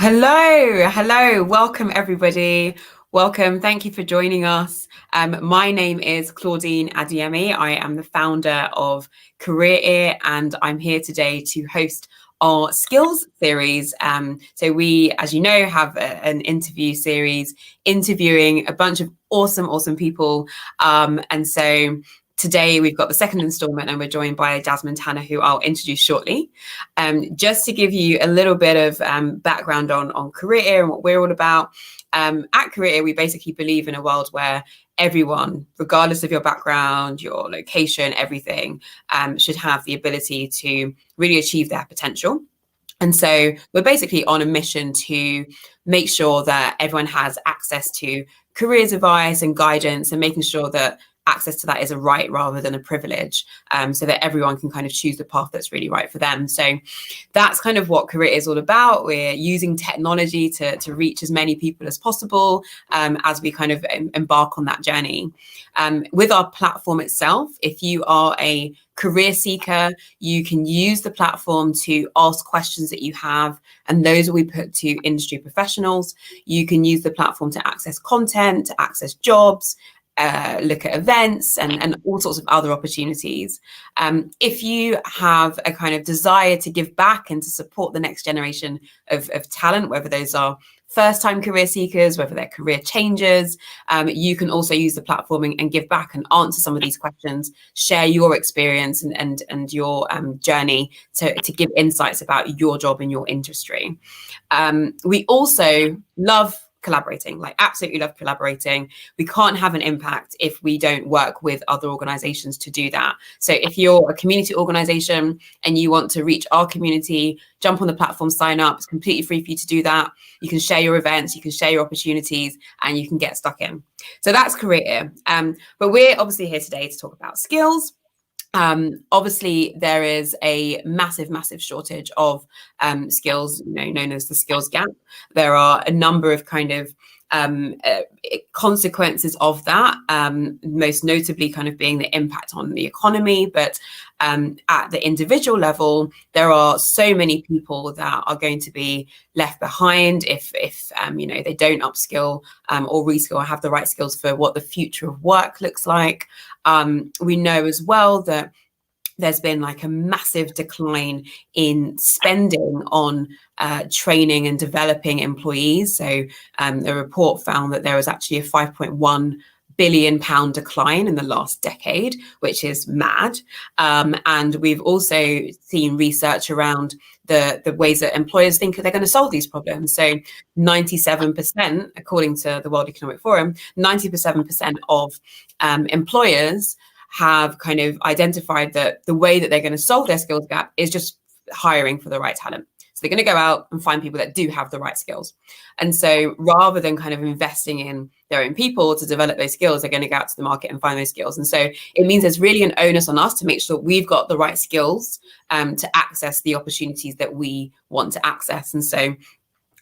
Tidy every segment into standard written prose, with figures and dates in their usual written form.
Hello. Welcome, everybody. Welcome. Thank you for joining us. My name is Claudine Adiemi. I am the founder of Career Ear, and I'm here today to host our skills series. So we, as you know, have an interview series interviewing a bunch of awesome people. And so today we've got the second installment, and we're joined by Jazmin Tanner, who I'll introduce shortly. Just to give you a little bit of background on Career Ear and what we're all about. At Career Ear, we basically believe in a world where everyone, regardless of your background, your location, everything, should have the ability to really achieve their potential. And so we're basically on a mission to make sure that everyone has access to careers advice and guidance, and making sure that access to that is a right rather than a privilege, so that everyone can kind of choose the path that's really right for them. So that's kind of what Career is all about. We're using technology to reach as many people as possible as we kind of embark on that journey. With our platform itself, if you are a career seeker, you can use the platform to ask questions that you have, and those will be put to industry professionals. You can use the platform to access content, to access jobs, look at events and all sorts of other opportunities. If you have a kind of desire to give back and to support the next generation of talent, whether those are first-time career seekers, whether they're career changers, you can also use the platform and give back and answer some of these questions, share your experience and your journey to give insights about your job and your industry. We also love collaborating, absolutely love collaborating. We can't have an impact if we don't work with other organizations to do that. So if you're a community organization and you want to reach our community, jump on the platform, sign up. It's completely free for you to do that. You can share your events, you can share your opportunities, and you can get stuck in. So that's Career. But we're obviously here today to talk about skills. Obviously, there is a massive shortage of skills, known as the skills gap. There are a number of kind of consequences of that, most notably kind of being the impact on the economy. But at the individual level, there are so many people that are going to be left behind if they don't upskill or reskill or have the right skills for what the future of work looks like. We know as well that there's been like a massive decline in spending on training and developing employees. So the report found that there was actually a £5.1 billion decline in the last decade, which is mad. And we've also seen research around the ways that employers think they're going to solve these problems. So 97%, according to the World Economic Forum, 97% of employers have kind of identified that the way that they're going to solve their skills gap is just hiring for the right talent. So they're going to go out and find people that do have the right skills. And so rather than kind of investing in their own people to develop those skills, they're going to go out to the market and find those skills. And so it means there's really an onus on us to make sure we've got the right skills to access the opportunities that we want to access. And so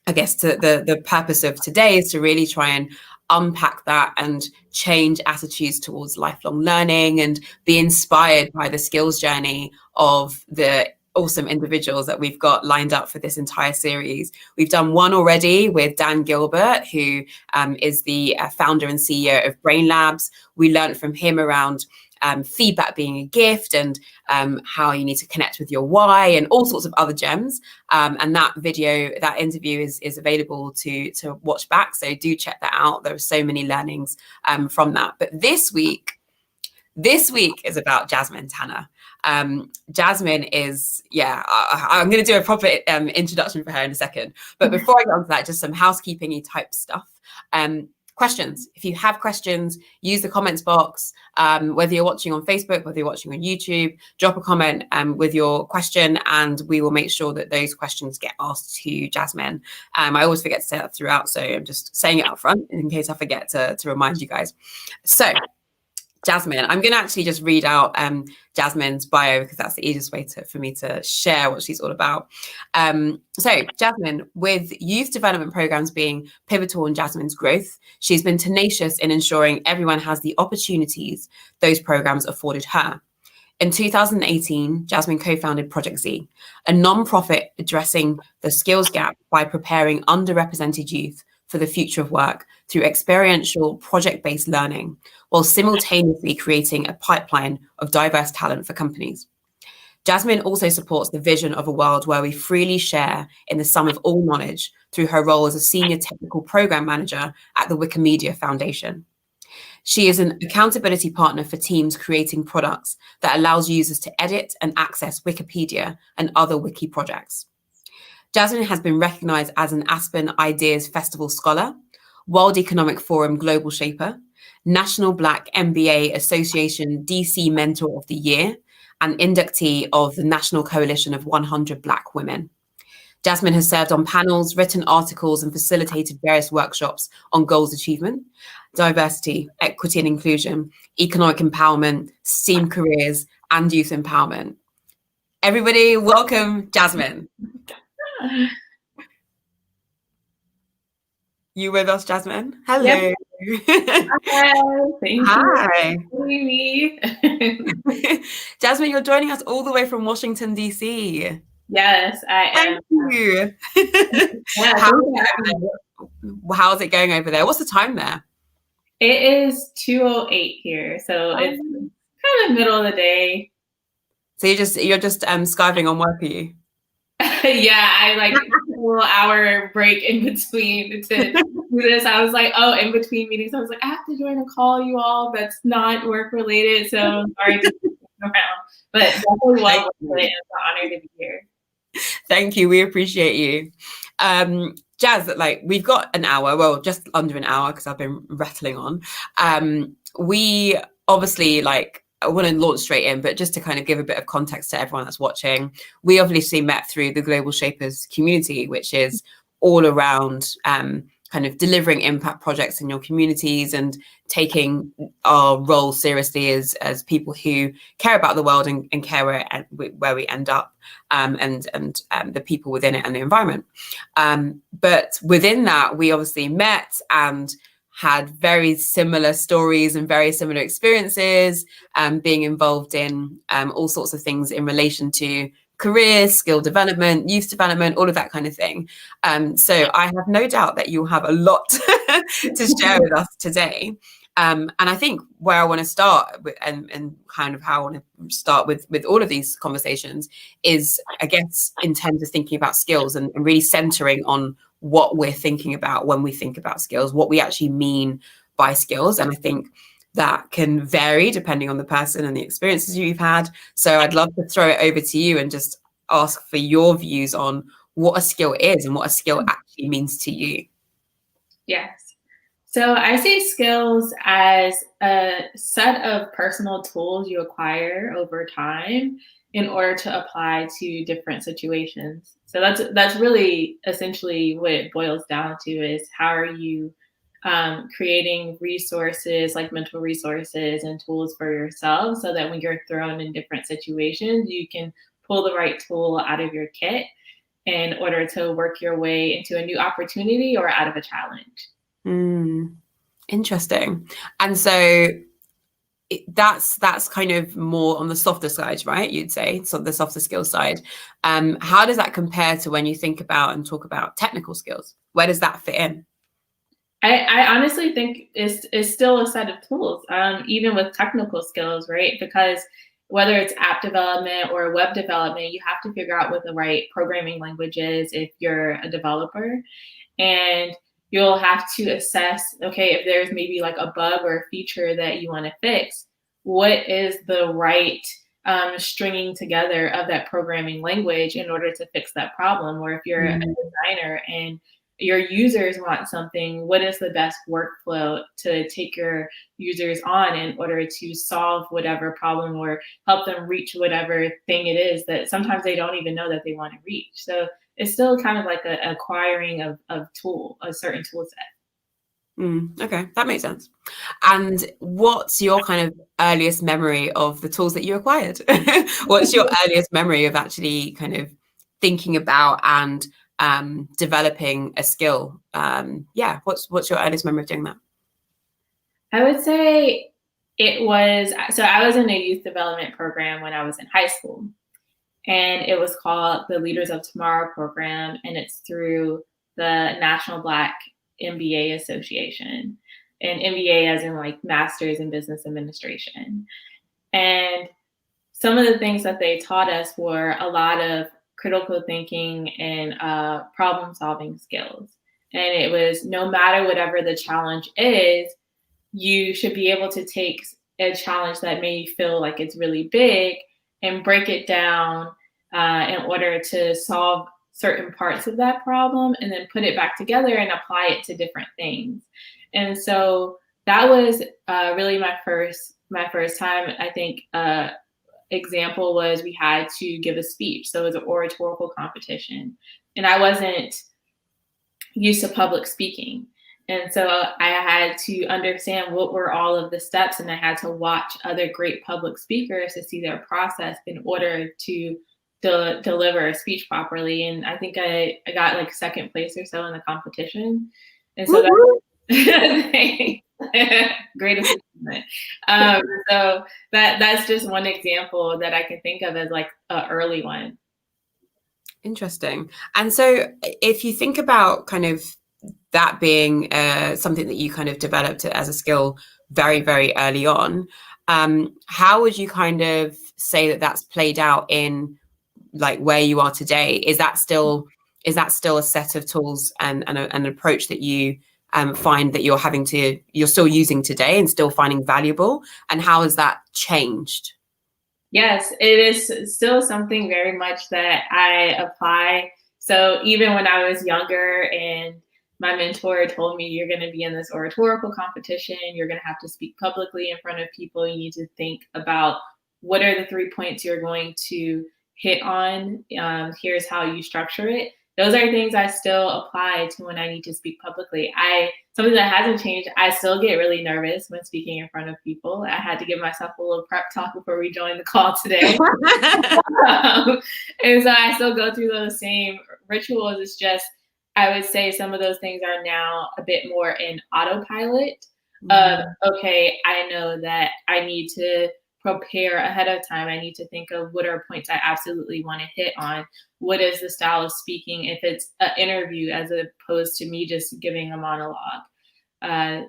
I guess the purpose of today is to really try and unpack that and change attitudes towards lifelong learning and be inspired by the skills journey of the awesome individuals that we've got lined up for this entire series. We've done one already with Dan Gilbert, who is the founder and CEO of Brain Labs. We learned from him around feedback being a gift and how you need to connect with your why and all sorts of other gems. And that interview is available to watch back. So do check that out. There are so many learnings from that. But this week is about Jazmin Tanner. Jazmin is, I'm going to do a proper introduction for her in a second. But before I get on to that, just some housekeeping-y type stuff. Questions. If you have questions, use the comments box. Whether you're watching on Facebook, whether you're watching on YouTube, drop a comment with your question, and we will make sure that those questions get asked to Jazmin. I always forget to say that throughout, so I'm just saying it up front in case I forget to remind you guys. So Jazmin, I'm going to actually just read out Jazmin's bio because that's the easiest way for me to share what she's all about. So Jazmin, with youth development programs being pivotal in Jazmin's growth, she's been tenacious in ensuring everyone has the opportunities those programs afforded her. In 2018, Jazmin co-founded Project Z, a non-profit addressing the skills gap by preparing underrepresented youth for the future of work through experiential project-based learning, while simultaneously creating a pipeline of diverse talent for companies. Jazmin also supports the vision of a world where we freely share in the sum of all knowledge through her role as a senior technical program manager at the Wikimedia Foundation. She is an accountability partner for teams creating products that allows users to edit and access Wikipedia and other wiki projects. Jazmin has been recognized as an Aspen Ideas Festival Scholar, World Economic Forum Global Shaper, National Black MBA Association DC Mentor of the Year, and inductee of the National Coalition of 100 Black Women. Jazmin has served on panels, written articles, and facilitated various workshops on goals achievement, diversity, equity and inclusion, economic empowerment, STEAM careers, and youth empowerment. Everybody, welcome Jazmin. You with us, Jazmin? Hello. Yep. Hi. Thank Hi. you. Jazmin, you're joining us all the way from Washington, D.C. Yes, I am. Thank you. Yeah, How's it going over there? What's the time there? It is 2:08 here, so it's kind of middle of the day. So you're just skiving on work, are you? Yeah, I like a little hour break in between to do this. I was like, in between meetings, I was like, I have to join a call, you all. That's not work related, so sorry to be around. But definitely well worth it. It's an honor to be here. Thank you. We appreciate you. Jazz, like we've got an hour, well, just under an hour because I've been rattling on. We obviously I want to launch straight in, but just to kind of give a bit of context to everyone that's watching, we obviously met through the Global Shapers community, which is all around kind of delivering impact projects in your communities and taking our role seriously as people who care about the world and care where we end up and the people within it and the environment. But within that, we obviously met and had very similar stories and very similar experiences, being involved in all sorts of things in relation to career, skill development, youth development, all of that kind of thing. So I have no doubt that you'll have a lot to share with us today. And I think where I want to start with, and kind of how I want to start with all of these conversations is, I guess, in terms of thinking about skills and really centering on what we're thinking about when we think about skills, what we actually mean by skills. And I think that can vary depending on the person and the experiences you've had. So I'd love to throw it over to you and just ask for your views on what a skill is and what a skill actually means to you. Yes. So I see skills as a set of personal tools you acquire over time in order to apply to different situations. So that's really essentially what it boils down to, is how are you creating resources like mental resources and tools for yourself so that when you're thrown in different situations, you can pull the right tool out of your kit in order to work your way into a new opportunity or out of a challenge. Interesting. And so that's kind of more on the softer side, right? You'd say, so the softer skills side. How does that compare to when you think about and talk about technical skills? Where does that fit in? I honestly think it's still a set of tools, even with technical skills, right? Because whether it's app development or web development, you have to figure out what the right programming language is if you're a developer. And you'll have to assess, okay, if there's maybe like a bug or a feature that you want to fix, what is the right stringing together of that programming language in order to fix that problem? Or if you're a designer and your users want something, what is the best workflow to take your users on in order to solve whatever problem or help them reach whatever thing it is that sometimes they don't even know that they want to reach. So it's still kind of like an acquiring of a certain tool set. Okay, that makes sense. And what's your kind of earliest memory of the tools that you acquired? What's your earliest memory of actually kind of thinking about and developing a skill? What's your earliest memory of doing that? I would say It was, so I was in a youth development program when I was in high school, and it was called the Leaders of Tomorrow program, and it's through the National Black MBA Association, and MBA as in like Masters in Business Administration. And some of the things that they taught us were a lot of critical thinking and problem solving skills. And it was, no matter whatever the challenge is, you should be able to take a challenge that may feel like it's really big and break it down in order to solve certain parts of that problem, and then put it back together and apply it to different things. And so that was really my first time. I think example was we had to give a speech. So it was an oratorical competition, and I wasn't used to public speaking. And so I had to understand what were all of the steps, and I had to watch other great public speakers to see their process in order to deliver a speech properly. And I think I got like second place or so in the competition. And so that great achievement. So that's just one example that I can think of as like an early one. Interesting. And so if you think about kind of that being something that you kind of developed as a skill very, very early on, how would you kind of say that that's played out in like where you are today? Is that still a set of tools and an approach that you find that you're still using today and still finding valuable? And how has that changed? Yes, it is still something very much that I apply. So even when I was younger and my mentor told me, you're going to be in this oratorical competition, you're going to have to speak publicly in front of people, you need to think about what are the 3 points you're going to hit on, here's how you structure it. Those are things I still apply to when I need to speak publicly. Something that hasn't changed, I still get really nervous when speaking in front of people. I had to give myself a little prep talk before we joined the call today. And so I still go through those same rituals. It's just, I would say some of those things are now a bit more in autopilot of, okay, I know that I need to prepare ahead of time. I need to think of what are points I absolutely want to hit on. What is the style of speaking if it's an interview as opposed to me just giving a monologue?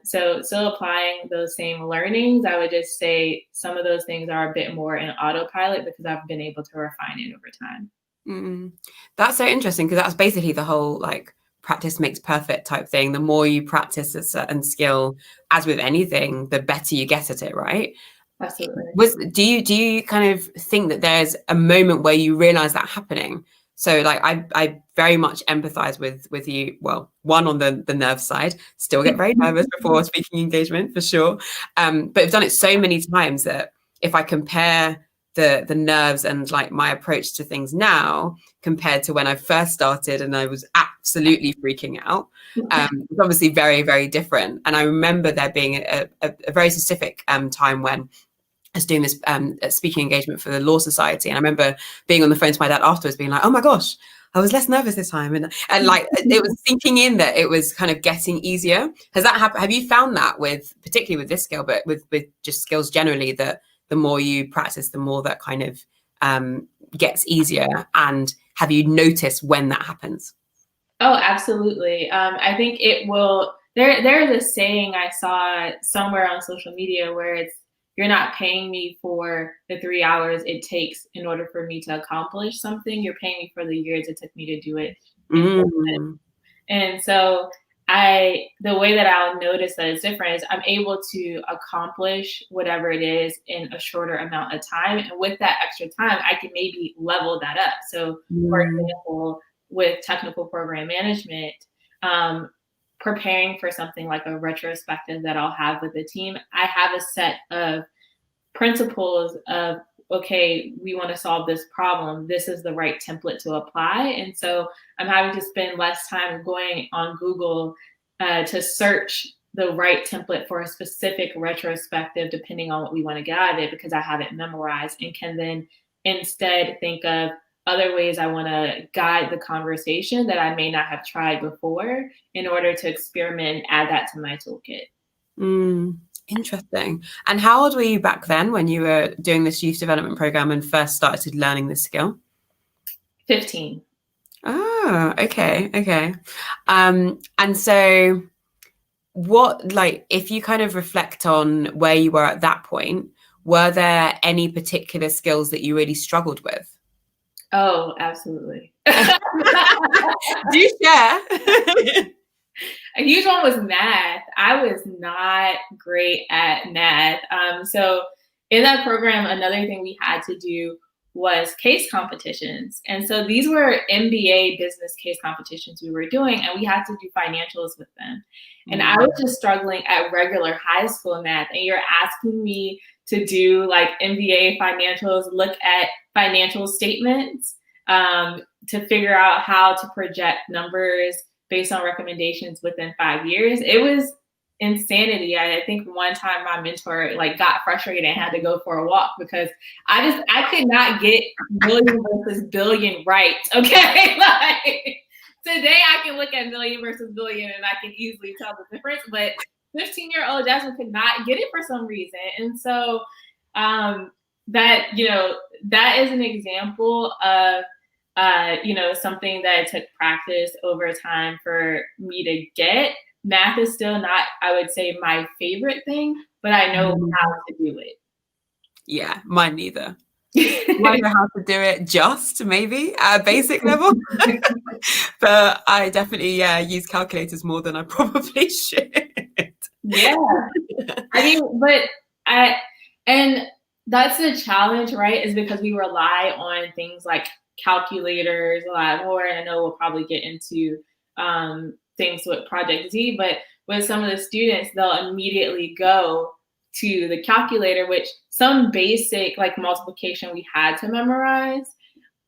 So still applying those same learnings, I would just say some of those things are a bit more in autopilot because I've been able to refine it over time. That's so interesting, because that's basically the whole like practice makes perfect type thing. The more you practice a certain skill, as with anything, the better you get at it, right? Absolutely. Do you kind of think that there's a moment where you realize that happening? So like I very much empathize with you. Well, one, on the nerve side, still get very nervous before speaking engagement for sure. But I've done it so many times that if I compare the nerves and like my approach to things now compared to when I first started and I was absolutely freaking out, it's obviously very, very different. And I remember there being a very specific time when I was doing this speaking engagement for the Law Society. And I remember being on the phone to my dad afterwards being like, oh my gosh, I was less nervous this time. And like, it was sinking in that it was kind of getting easier. Has that happened? Have you found that particularly with this skill, but with just skills generally, that the more you practice, the more that kind of gets easier? And have you noticed when that happens? Oh, absolutely. I think it will. There's a saying I saw somewhere on social media where it's, you're not paying me for the 3 hours it takes in order for me to accomplish something. You're paying me for the years it took me to do it. And so the way that I'll notice that it's different is I'm able to accomplish whatever it is in a shorter amount of time. And with that extra time, I can maybe level that up. So for example, with technical program management, preparing for something like a retrospective that I'll have with the team, I have a set of principles of, okay, we want to solve this problem. This is the right template to apply. And so I'm having to spend less time going on Google to search the right template for a specific retrospective, depending on what we want to get out of it, because I have it memorized and can then instead think of other ways I want to guide the conversation that I may not have tried before in order to experiment and add that to my toolkit. Interesting. And how old were you back then when you were doing this youth development program and first started learning this skill? 15. Oh, okay. Okay. And so what, like, if you kind of reflect on where you were at that point, were there any particular skills that you really struggled with? Oh, absolutely. Do share. A huge one was math. I was not great at math. So in that program, another thing we had to do was case competitions. And so these were MBA business case competitions we were doing, and we had to do financials with them. And I was just struggling at regular high school math. And you're asking me to do like MBA financials, look at financial statements, to figure out how to project numbers based on recommendations within 5 years. It was insanity. I think one time my mentor like got frustrated and had to go for a walk because I could not get million versus billion right. Okay. Like today I can look at million versus billion and I can easily tell the difference, but 15-year-old Jazmin could not get it for some reason. And so that, that is an example of something that took practice over time for me to get. Math is still not, I would say, my favorite thing, but I know how to do it. Yeah, mine neither. I know how to do it just maybe at a basic level. But I definitely, use calculators more than I probably should. Yeah. I mean, and that's the challenge, right? Is because we rely on things like calculators a lot more. And I know we'll probably get into things with Project Z, but with some of the students, they'll immediately go to the calculator, which some basic like multiplication we had to memorize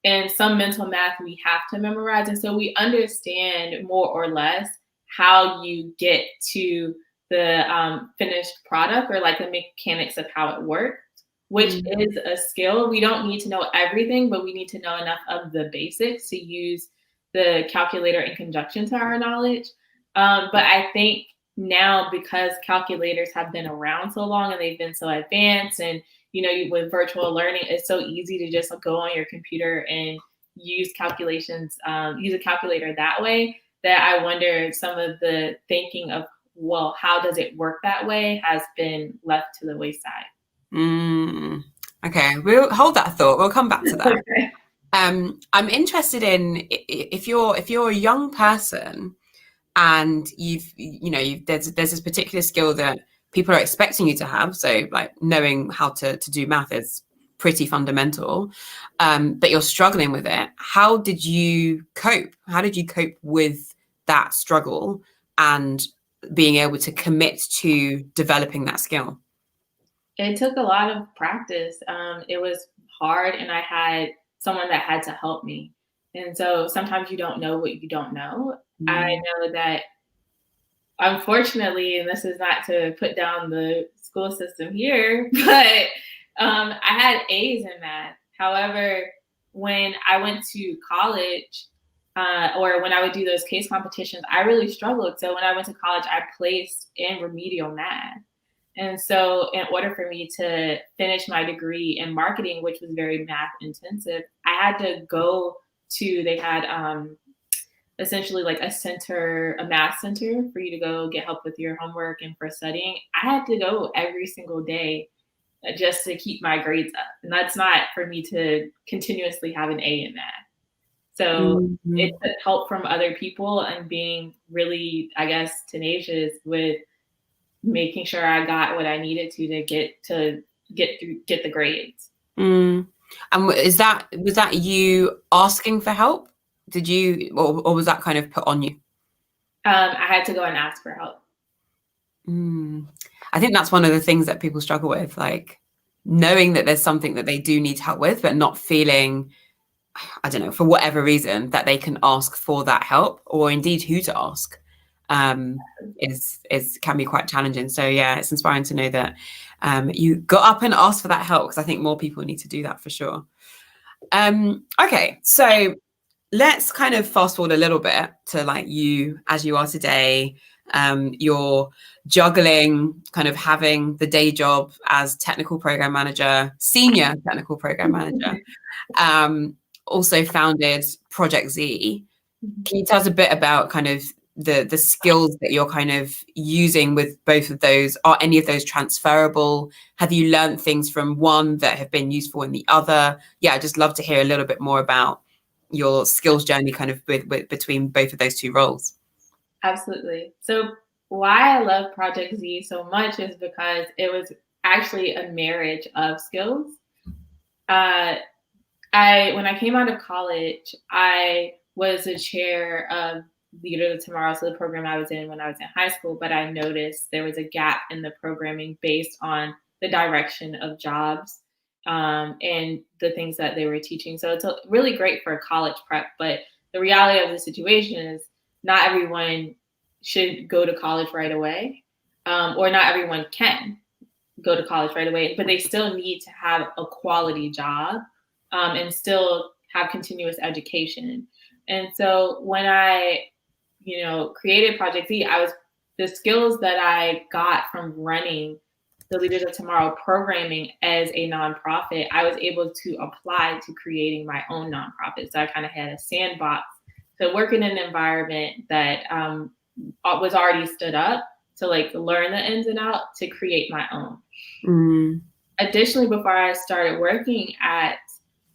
and some mental math we have to memorize. And so we understand more or less how you get to the finished product or like the mechanics of how it works, which is a skill. We don't need to know everything, but we need to know enough of the basics to use the calculator in conjunction to our knowledge. But I think now because calculators have been around so long and they've been so advanced and, with virtual learning, it's so easy to just go on your computer and use calculations, use a calculator that way, that I wonder some of the thinking of, well, how does it work that way has been left to the wayside. Okay, we'll hold that thought. We'll come back to that. Okay. I'm interested in if you're a young person and there's this particular skill that people are expecting you to have. So like knowing how to do math is pretty fundamental, but you're struggling with it. How did you cope? How did you cope with that struggle and being able to commit to developing that skill? It took a lot of practice. It was hard, and I had someone that had to help me. And so sometimes you don't know what you don't know. I know that, unfortunately, and this is not to put down the school system here, but I had A's in math. However, when I went to college, or when I would do those case competitions, I really struggled. So when I went to college, I placed in remedial math. And so in order for me to finish my degree in marketing, which was very math intensive, I had to go to, they had essentially like a math center for you to go get help with your homework and for studying. I had to go every single day just to keep my grades up. And that's not for me to continuously have an A in math. So it took help from other people and being really, I guess, tenacious with making sure I got what I needed to get the grades. And was that you asking for help? Did you, or was that kind of put on you? I had to go and ask for help. I think that's one of the things that people struggle with, like knowing that there's something that they do need help with, but not feeling, I don't know, for whatever reason, that they can ask for that help, or indeed who to ask. Can be quite challenging. So yeah, it's inspiring to know that you got up and asked for that help, because I think more people need to do that for sure. Okay, so let's kind of fast forward a little bit to like you as you are today, You're juggling kind of having the day job as technical program manager, senior technical program manager. Also founded Project Z. Can you tell us a bit about kind of the skills that you're kind of using with both of those? Are any of those transferable? Have you learned things from one that have been useful in the other? Yeah, I'd just love to hear a little bit more about your skills journey kind of with between both of those two roles. Absolutely. So why I love Project Z so much is because it was actually a marriage of skills. When I came out of college, I was the chair of Leader of Tomorrow, so the program I was in when I was in high school, but I noticed there was a gap in the programming based on the direction of jobs and the things that they were teaching. So it's really great for college prep, but the reality of the situation is not everyone should go to college right away, or not everyone can go to college right away, but they still need to have a quality job and still have continuous education. And so when I, created Project Z, the skills that I got from running the Leaders of Tomorrow programming as a nonprofit, I was able to apply to creating my own nonprofit. So I kind of had a sandbox to work in an environment that was already stood up to learn the ins and outs to create my own. Additionally, before I started working at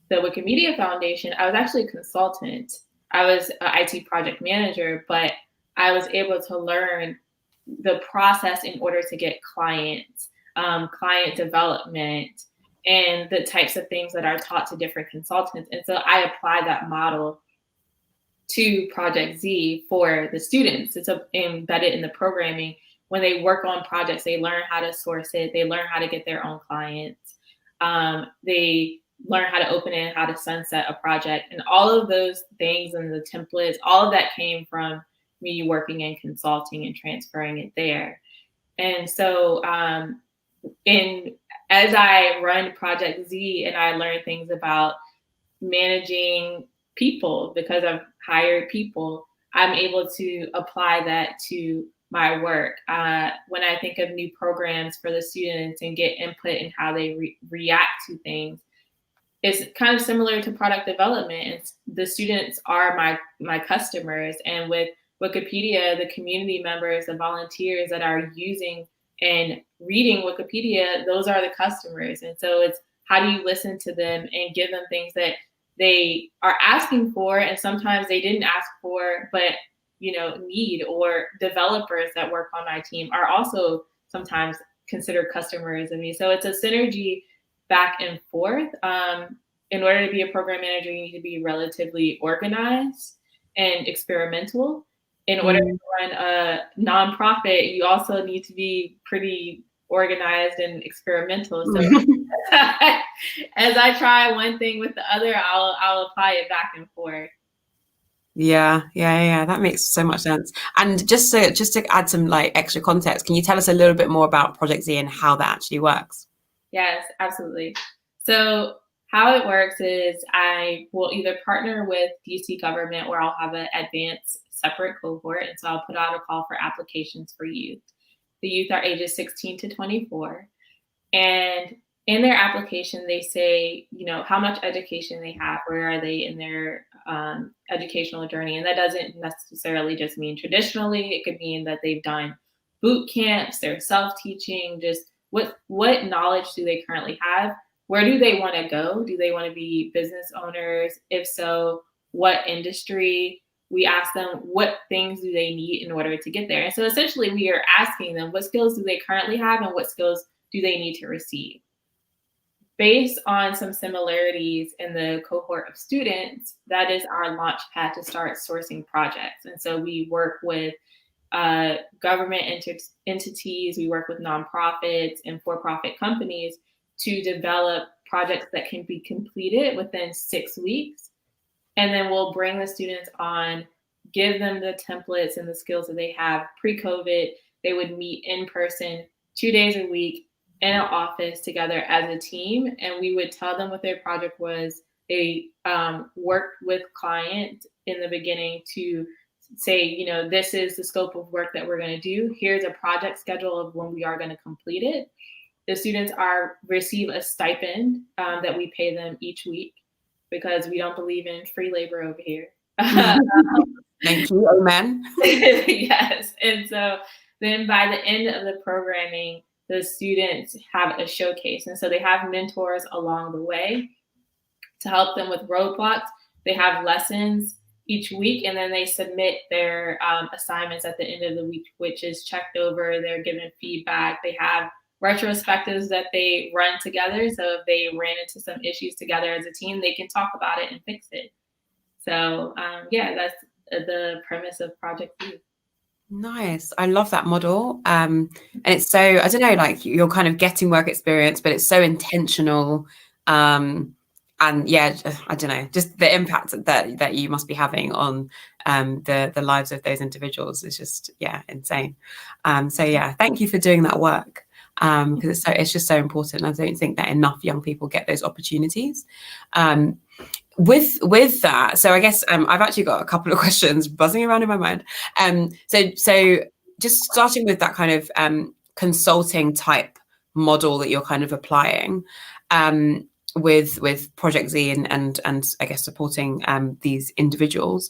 the Wikimedia Foundation, I was actually a consultant. I was an IT project manager, but I was able to learn the process in order to get clients, client development, and the types of things that are taught to different consultants. And so I applied that model to Project Z for the students. It's embedded in the programming. When they work on projects, they learn how to source it. They learn how to get their own clients. They learn how to open it and how to sunset a project. And all of those things and the templates, all of that came from me working in consulting and transferring it there. And so as I run Project Z and I learn things about managing people because I've hired people, I'm able to apply that to my work. When I think of new programs for the students and get input in how they react to things, it's kind of similar to product development. The students are my customers, and with Wikipedia, the community members, the volunteers that are using and reading Wikipedia, those are the customers. And so it's how do you listen to them and give them things that they are asking for, and sometimes they didn't ask for, but need, or developers that work on my team are also sometimes considered customers of me. So it's a synergy back and forth. In order to be a program manager, you need to be relatively organized and experimental. In order to run a nonprofit, you also need to be pretty organized and experimental. So as I try one thing with the other, I'll apply it back and forth. Yeah. That makes so much sense. And just to add some extra context, can you tell us a little bit more about Project Z and how that actually works? Yes, absolutely. So how it works is I will either partner with DC government, or I'll have an advanced separate cohort. And so I'll put out a call for applications for youth. The youth are ages 16 to 24. And in their application, they say, how much education they have, where are they in their educational journey. And that doesn't necessarily just mean traditionally. It could mean that they've done boot camps, they're self-teaching, just what knowledge do they currently have? Where do they want to go? Do they want to be business owners? If so, what industry? We ask them what things do they need in order to get there. And so essentially we are asking them what skills do they currently have and what skills do they need to receive? Based on some similarities in the cohort of students, that is our launch pad to start sourcing projects. And so we work with government entities, we work with nonprofits and for-profit companies to develop projects that can be completed within 6 weeks. And then we'll bring the students on, give them the templates and the skills that they have. Pre-COVID, they would meet in person 2 days a week in an office together as a team. And we would tell them what their project was. They worked with clients in the beginning to say, you know, this is the scope of work that we're going to do. Here's a project schedule of when we are going to complete it. The students receive a stipend that we pay them each week, because we don't believe in free labor over here. Thank you, amen. Yes. And so then by the end of the programming, the students have a showcase. And so they have mentors along the way to help them with roadblocks. They have lessons each week, and then they submit their assignments at the end of the week, which is checked over. They're given feedback. They have retrospectives that they run together. So if they ran into some issues together as a team, they can talk about it and fix it. So yeah, that's the premise of Project Z. Nice. I love that model. And it's so, I don't know, like you're kind of getting work experience, but it's so intentional. And yeah, I don't know, just the impact that you must be having on the lives of those individuals is just, yeah, insane. So yeah, thank you for doing that work, because it's just so important. I don't think that enough young people get those opportunities. With that, so I guess I've actually got a couple of questions buzzing around in my mind. So just starting with that kind of consulting type model that you're kind of applying with Project Z and I guess supporting these individuals.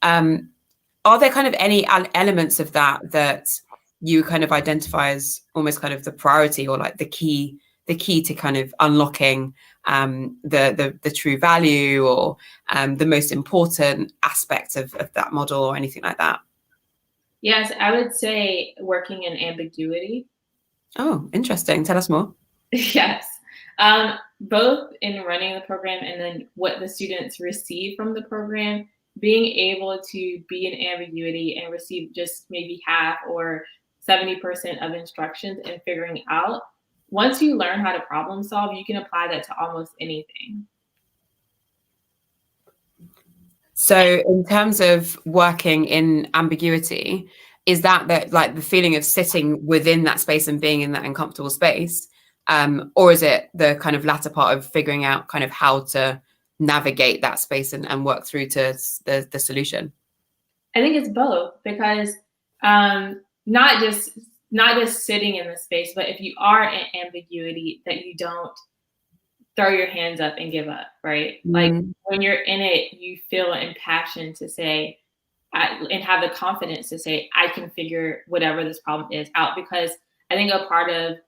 Are there kind of any elements of that you kind of identify as almost kind of the priority, or like the key to kind of unlocking the true value, or the most important aspect of that model, or anything like that? Yes, I would say working in ambiguity. Oh, interesting. Tell us more. Yes. Both in running the program and then what the students receive from the program, being able to be in ambiguity and receive just maybe half or 70% of instructions and figuring out, once you learn how to problem solve, you can apply that to almost anything. So in terms of working in ambiguity, is that like the feeling of sitting within that space and being in that uncomfortable space? Or is it the kind of latter part of figuring out kind of how to navigate that space and work through to the solution? I think it's both, because not just sitting in the space, but if you are in ambiguity, that you don't throw your hands up and give up, right? Like when you're in it, you feel impassioned to say, and have the confidence to say, I can figure whatever this problem is out. Because I think a part of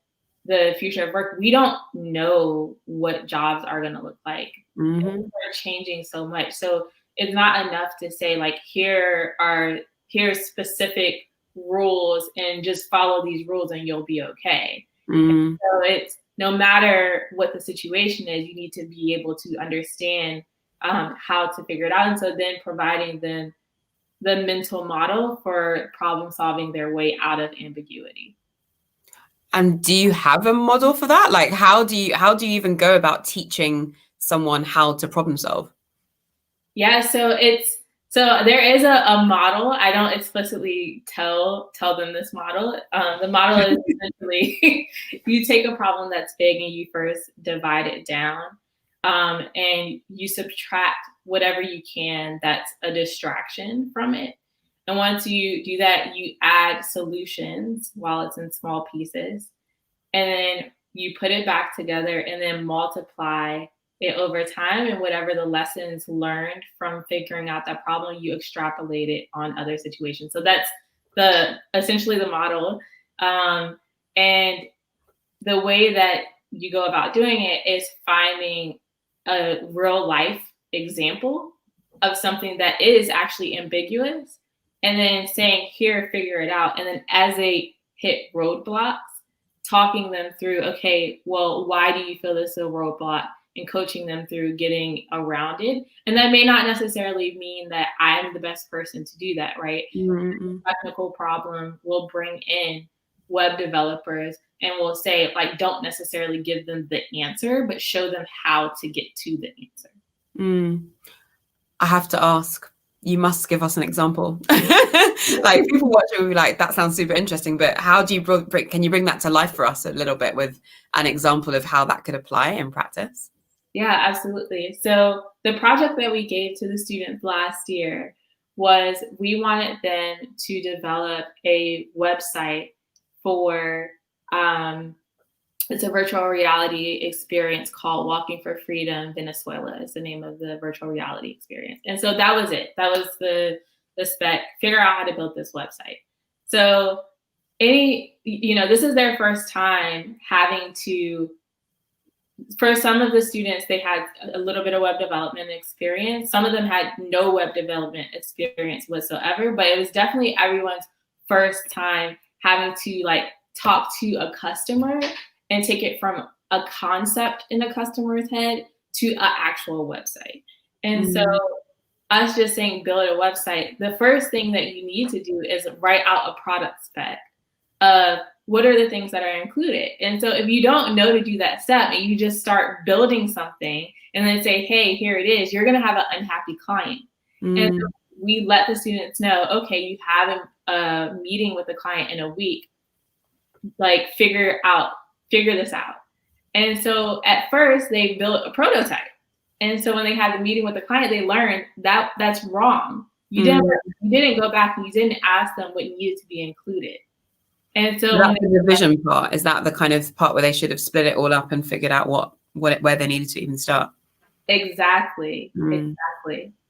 the future of work, we don't know what jobs are going to look like. They're changing so much. So it's not enough to say, like, here's specific rules and just follow these rules and you'll be okay. So it's, no matter what the situation is, you need to be able to understand how to figure it out. And so then providing them the mental model for problem solving their way out of ambiguity. And do you have a model for that? Like, how do you even go about teaching someone how to problem solve? Yeah, so there is a model. I don't explicitly tell them this model. The model is essentially you take a problem that's big and you first divide it down, and you subtract whatever you can that's a distraction from it. And once you do that, you add solutions while it's in small pieces. And then you put it back together and then multiply it over time. And whatever the lessons learned from figuring out that problem, you extrapolate it on other situations. So that's essentially the model. And the way that you go about doing it is finding a real life example of something that is actually ambiguous, and then saying, here, figure it out. And then as they hit roadblocks, talking them through, okay, well, why do you feel this is a roadblock? And coaching them through getting around it. And that may not necessarily mean that I'm the best person to do that, right? Technical problem will bring in web developers and we'll say, like, don't necessarily give them the answer, but show them how to get to the answer. I have to ask, you must give us an example. Like, people watch it will be like, that sounds super interesting, but how do you can you bring that to life for us a little bit with an example of how that could apply in practice? Yeah, absolutely. So the project that we gave to the students last year was we wanted them to develop a website for, it's a virtual reality experience called Walking for Freedom Venezuela is the name of the virtual reality experience. And so that was it. That was the spec, figure out how to build this website. So this is their first time having to, for some of the students, they had a little bit of web development experience. Some of them had no web development experience whatsoever, but it was definitely everyone's first time having to like talk to a customer and take it from a concept in a customer's head to an actual website. And so us just saying build a website, the first thing that you need to do is write out a product spec of what are the things that are included. And so if you don't know to do that step and you just start building something and then say, hey, here it is, you're going to have an unhappy client. And so we let the students know, okay, you have a meeting with the client in a week, like figure this out. And so at first they built a prototype. And so when they had the meeting with the client, they learned that that's wrong. You didn't go back and you didn't ask them what needed to be included. And so that's the vision part. Is that the kind of part where they should have split it all up and figured out where they needed to even start? Exactly.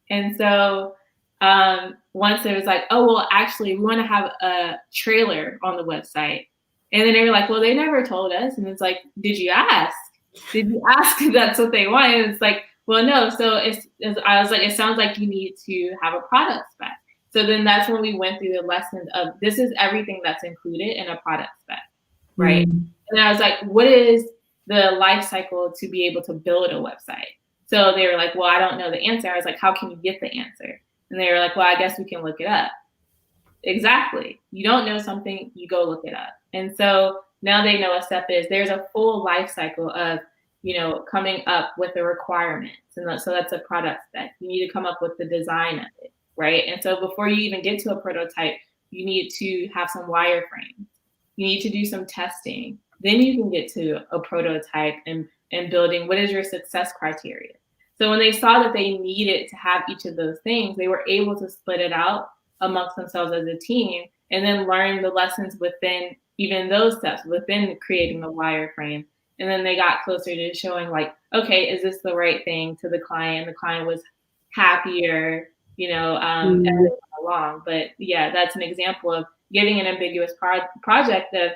And so once it was like, oh, well, actually, we want to have a trailer on the website. And then they were like, well, they never told us. And it's like, did you ask? Did you ask if that's what they want? And it's like, well, no. So I was like, it sounds like you need to have a product spec. So then that's when we went through the lessons of this is everything that's included in a product spec, right? And I was like, what is the life cycle to be able to build a website? So they were like, well, I don't know the answer. I was like, how can you get the answer? And they were like, well, I guess we can look it up. Exactly. You don't know something, you go look it up. And so now they know a step is there's a full life cycle of, coming up with the requirements. And so that's a product spec. You need to come up with the design of it, right? And so before you even get to a prototype, you need to have some wireframes. You need to do some testing. Then you can get to a prototype and building what is your success criteria. So when they saw that they needed to have each of those things, they were able to split it out amongst themselves as a team and then learn the lessons within even those steps, within creating the wireframe. And then they got closer to showing like, okay, is this the right thing to the client? The client was happier, everything along. But yeah, that's an example of giving an ambiguous project to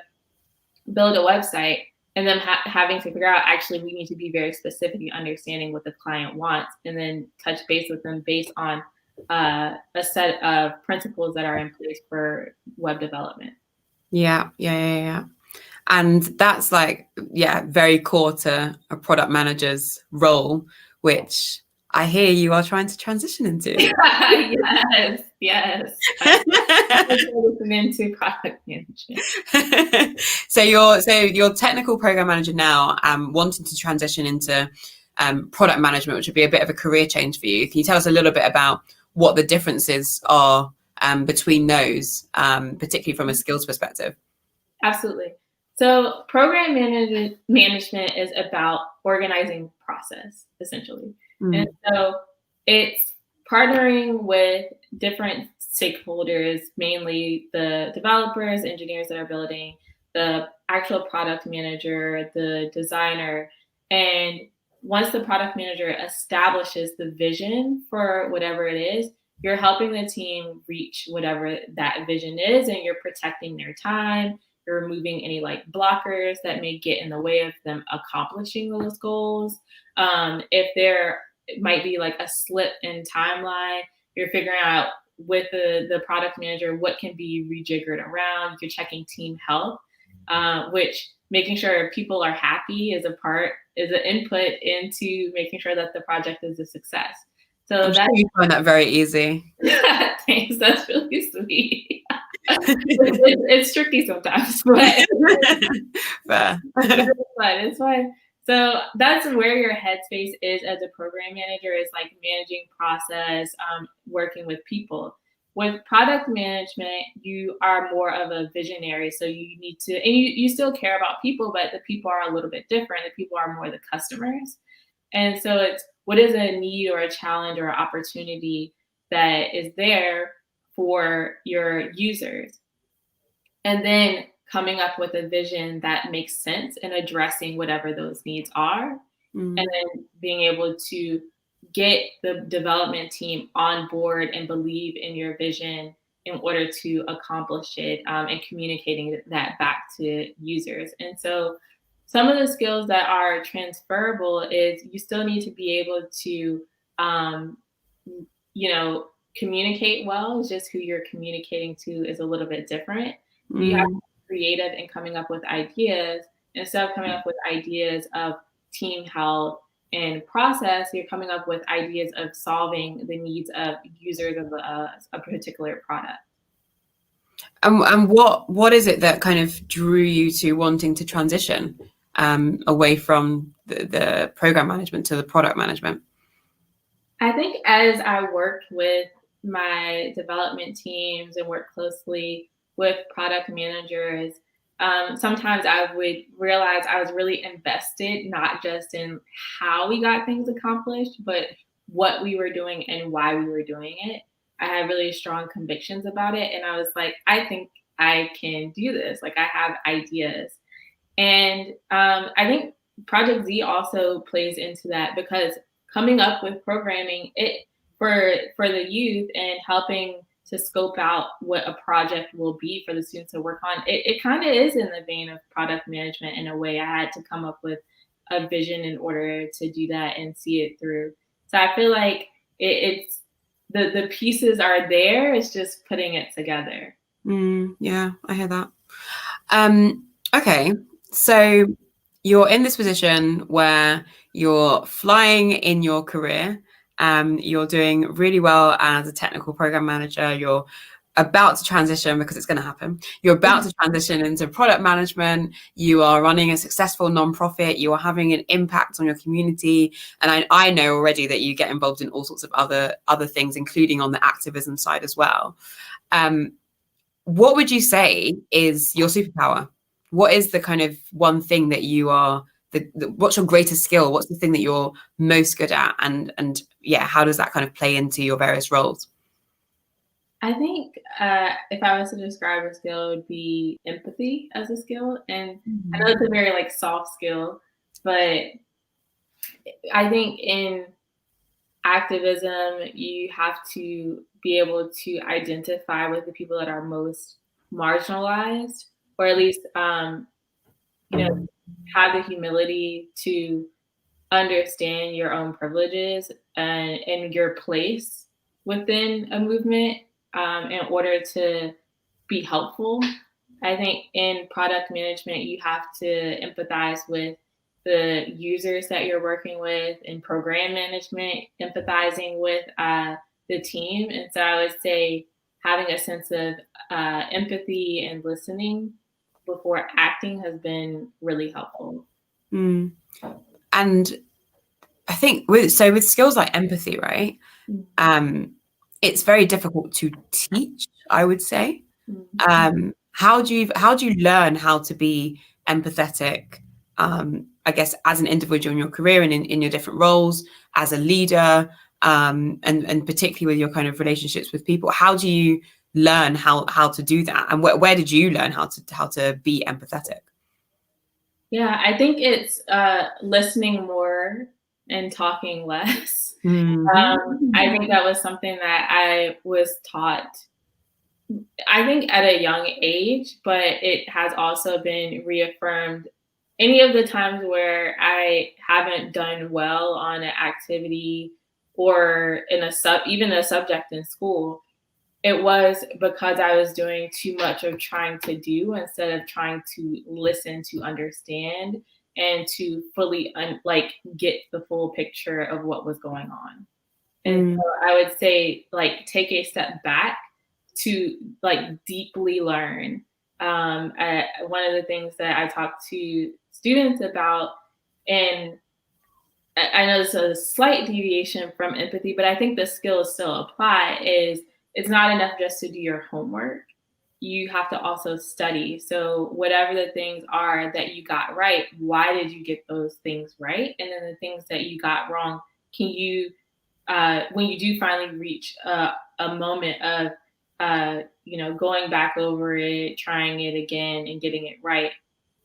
build a website and then having to figure out, actually, we need to be very specific in understanding what the client wants and then touch base with them based on a set of principles that are in place for web development. Yeah. And that's very core to a product manager's role, which I hear you are trying to transition into. Yes. I'm into product management. So you're technical program manager now, wanting to transition into product management, which would be a bit of a career change for you. Can you tell us a little bit about what the differences are between those, particularly from a skills perspective? Absolutely. So program management is about organizing process, essentially. And so it's partnering with different stakeholders, mainly the developers, engineers that are building, the actual product manager, the designer. And once the product manager establishes the vision for whatever it is, you're helping the team reach whatever that vision is, and you're protecting their time. You're removing any blockers that may get in the way of them accomplishing those goals. If there might be a slip in timeline, you're figuring out with the product manager what can be rejiggered around. You're checking team health, which making sure people are happy is an input into making sure that the project is a success. So I'm sure you find that very easy. Thanks, that's really sweet. It's tricky sometimes, but it's fun. So that's where your headspace is as a program manager, is managing process, working with people. With product management, you are more of a visionary. So you need to, and you still care about people, but the people are a little bit different. The people are more the customers. And so it's what is a need or a challenge or opportunity that is there for your users. And then coming up with a vision that makes sense and addressing whatever those needs are. And then being able to get the development team on board and believe in your vision in order to accomplish it, and communicating that back to users. And so some of the skills that are transferable is you still need to be able to, communicate well. It's just who you're communicating to is a little bit different. You have to be creative in coming up with ideas. Instead of coming up with ideas of team health and process, you're coming up with ideas of solving the needs of users of a particular product. And what is it that kind of drew you to wanting to transition away from the program management to the product management? I think as I worked with my development teams and worked closely with product managers, sometimes I would realize I was really invested, not just in how we got things accomplished, but what we were doing and why we were doing it. I had really strong convictions about it. And I was like, I think I can do this. Like, I have ideas. And I think Project Z also plays into that, because coming up with programming it for the youth and helping to scope out what a project will be for the students to work on, it kind of is in the vein of product management in a way. I had to come up with a vision in order to do that and see it through. So I feel like it's the pieces are there. It's just putting it together. Yeah, I hear that. Okay, so you're in this position where you're flying in your career. You're doing really well as a technical program manager. You're about to transition, because it's going to happen. You're about to transition into product management. You are running a successful nonprofit. You are having an impact on your community. And I know already that you get involved in all sorts of other things, including on the activism side as well. What would you say is your superpower? What is the kind of one thing that you are, what's your greatest skill? What's the thing that you're most good at? And yeah, how does that kind of play into your various roles? I think if I was to describe a skill, it would be empathy as a skill. And I know it's a very soft skill, but I think in activism, you have to be able to identify with the people that are most marginalized, or at least, have the humility to understand your own privileges and your place within a movement, in order to be helpful. I think in product management, you have to empathize with the users that you're working with. In program management, empathizing with the team. And so I would say having a sense of empathy and listening before acting has been really helpful. And I think with skills like empathy, right? It's very difficult to teach, I would say. How do you learn how to be empathetic, I guess, as an individual in your career and in your different roles as a leader, and particularly with your kind of relationships with people? How do you learn how to do that? And where did you learn how to be empathetic? Yeah, I think it's listening more and talking less. I think that was something that I was taught, I think, at a young age, but it has also been reaffirmed any of the times where I haven't done well on an activity or in even a subject in school. It was because I was doing too much of trying to do instead of trying to listen, to understand, and to fully get the full picture of what was going on. And so I would say take a step back to deeply learn. One of the things that I talk to students about, and I know it's a slight deviation from empathy, but I think the skills still apply, is it's not enough just to do your homework. You have to also study. So whatever the things are that you got right, why did you get those things right? And then the things that you got wrong, can you when you do finally reach a moment of, going back over it, trying it again and getting it right,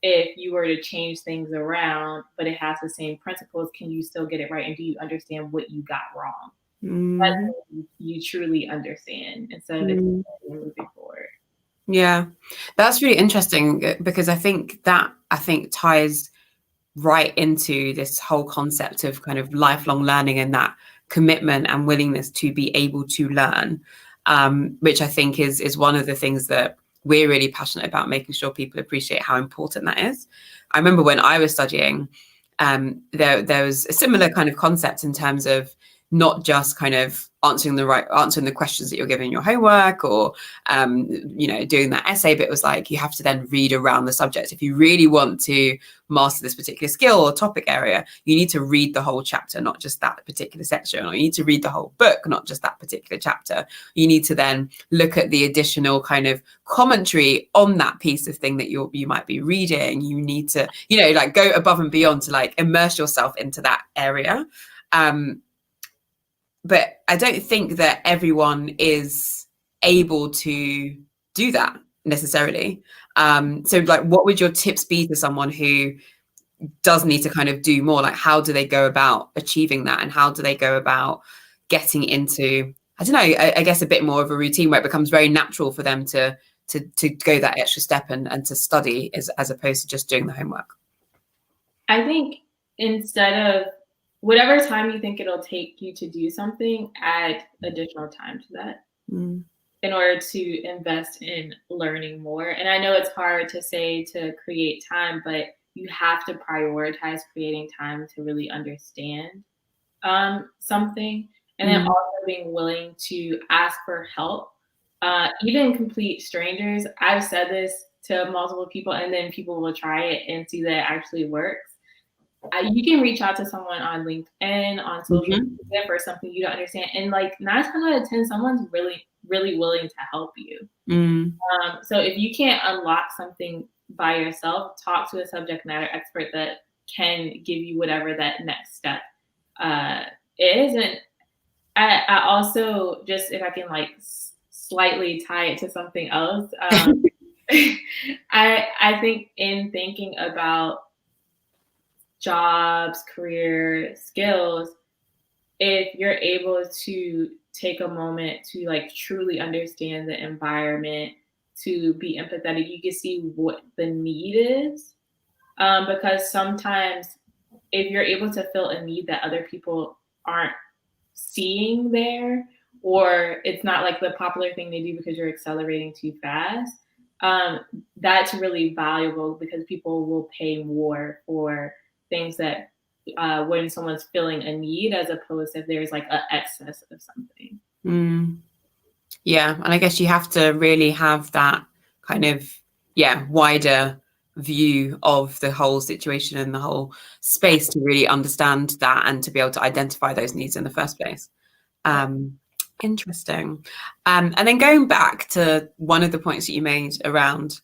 if you were to change things around, but it has the same principles, can you still get it right? And do you understand what you got wrong? That's when you truly understand instead of moving forward. Yeah, that's really interesting because I think ties right into this whole concept of kind of lifelong learning and that commitment and willingness to be able to learn, which I think is one of the things that we're really passionate about, making sure people appreciate how important that is. I remember when I was studying, there was a similar kind of concept in terms of not just kind of answering the questions that you're given in your homework or doing that essay, but it was like you have to then read around the subject. If you really want to master this particular skill or topic area, you need to read the whole chapter, not just that particular section, or you need to read the whole book, not just that particular chapter. You need to then look at the additional kind of commentary on that piece of thing that you might be reading. You need to go above and beyond to like immerse yourself into that area. But I don't think that everyone is able to do that necessarily. So like, what would your tips be to someone who does need to kind of do more? Like, how do they go about achieving that? And how do they go about getting into, I don't know, I guess a bit more of a routine where it becomes very natural for them to go that extra step and to study as opposed to just doing the homework? I think instead of whatever time you think it'll take you to do something, add additional time to that in order to invest in learning more. And I know it's hard to say to create time, but you have to prioritize creating time to really understand something. And then also being willing to ask for help. Even complete strangers, I've said this to multiple people, and then people will try it and see that it actually works. You can reach out to someone on LinkedIn, on social media for something you don't understand. And like 9 times out of 10, someone's really, really willing to help you. So if you can't unlock something by yourself, talk to a subject matter expert that can give you whatever that next step is. And I also, just if I can like slightly tie it to something else, I think in thinking about jobs, career, skills, if you're able to take a moment to like truly understand the environment, to be empathetic, you can see what the need is. Because sometimes if you're able to fill a need that other people aren't seeing there, or it's not like the popular thing they do because you're accelerating too fast, that's really valuable because people will pay more for things that when someone's feeling a need, as opposed to if there's like an excess of something. Yeah, and I guess you have to really have that kind of wider view of the whole situation and the whole space to really understand that and to be able to identify those needs in the first place. Interesting. And then going back to one of the points that you made around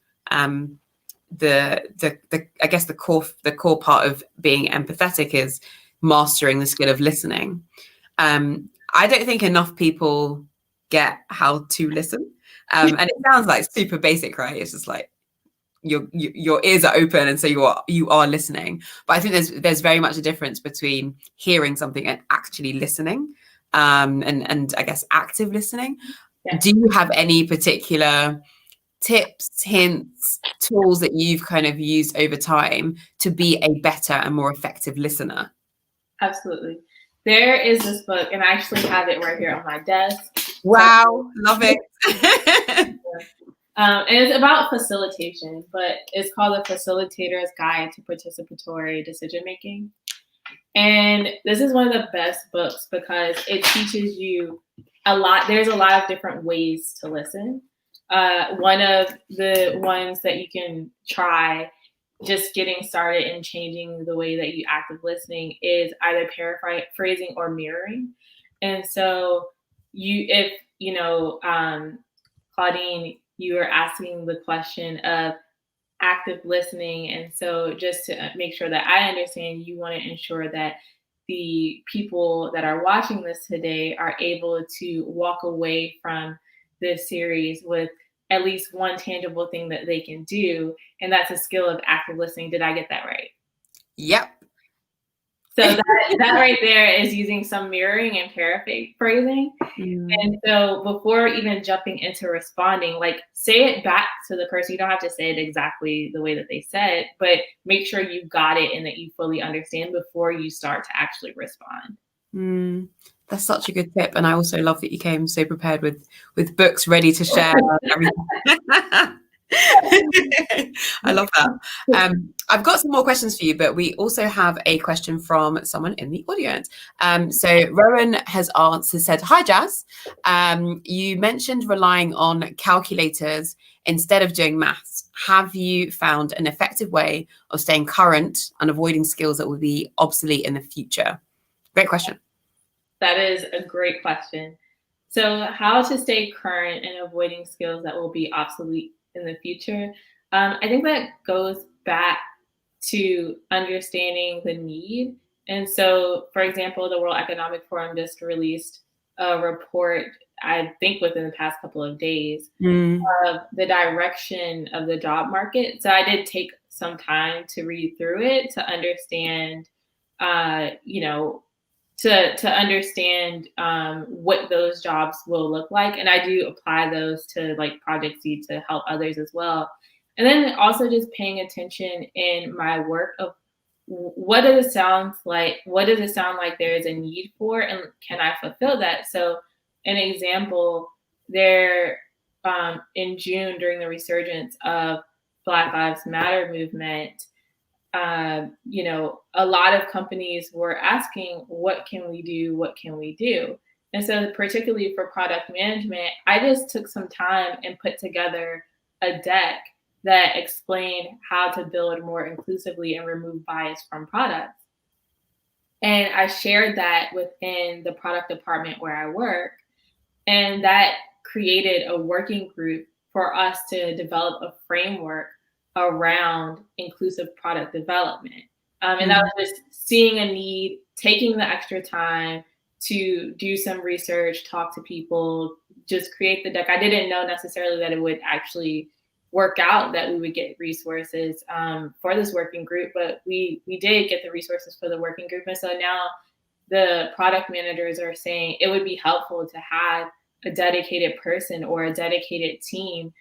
the I guess the core part of being empathetic is mastering the skill of listening. I don't think enough people get how to listen, and it sounds like super basic, right? It's just like your ears are open, and so you are listening. But I think there's very much a difference between hearing something and actually listening, and I guess active listening. Yeah. Do you have any particular tips, hints, tools that you've kind of used over time to be a better and more effective listener? Absolutely. There is this book, and I actually have it right here on my desk. Wow, love it. And it's about facilitation, but it's called The Facilitator's Guide to Participatory Decision Making. And this is one of the best books because it teaches you a lot. There's a lot of different ways to listen. One of the ones that you can try just getting started and changing the way that you active listening is either paraphrasing or mirroring. And so Claudine, you were asking the question of active listening. And so just to make sure that I understand, you want to ensure that the people that are watching this today are able to walk away from this series with at least one tangible thing that they can do. And that's a skill of active listening. Did I get that right? Yep. So that right there is using some mirroring and paraphrasing. And so before even jumping into responding, like say it back to the person. You don't have to say it exactly the way that they said, but make sure you got it and that you fully understand before you start to actually respond. That's such a good tip. And I also love that you came so prepared with books ready to share everything. I love that. I've got some more questions for you, but we also have a question from someone in the audience. So Rowan has said, hi, Jazz. You mentioned relying on calculators instead of doing maths. Have you found an effective way of staying current and avoiding skills that will be obsolete in the future? Great question. That is a great question. So how to stay current and avoiding skills that will be obsolete in the future? I think that goes back to understanding the need. And so, for example, the World Economic Forum just released a report, I think within the past couple of days, of the direction of the job market. So I did take some time to read through it to understand, to understand what those jobs will look like. And I do apply those to like Project Z to help others as well. And then also just paying attention in my work of what does it sound like? What does it sound like there is a need for, and can I fulfill that? So an example, there in June during the resurgence of Black Lives Matter movement, a lot of companies were asking, what can we do? What can we do? And so particularly for product management, I just took some time and put together a deck that explained how to build more inclusively and remove bias from products. And I shared that within the product department where I work. And that created a working group for us to develop a framework around inclusive product development. And that was just seeing a need, taking the extra time to do some research, talk to people, just create the deck. I didn't know necessarily that it would actually work out, that we would get resources for this working group, but we did get the resources for the working group. And so now the product managers are saying it would be helpful to have a dedicated person or a dedicated team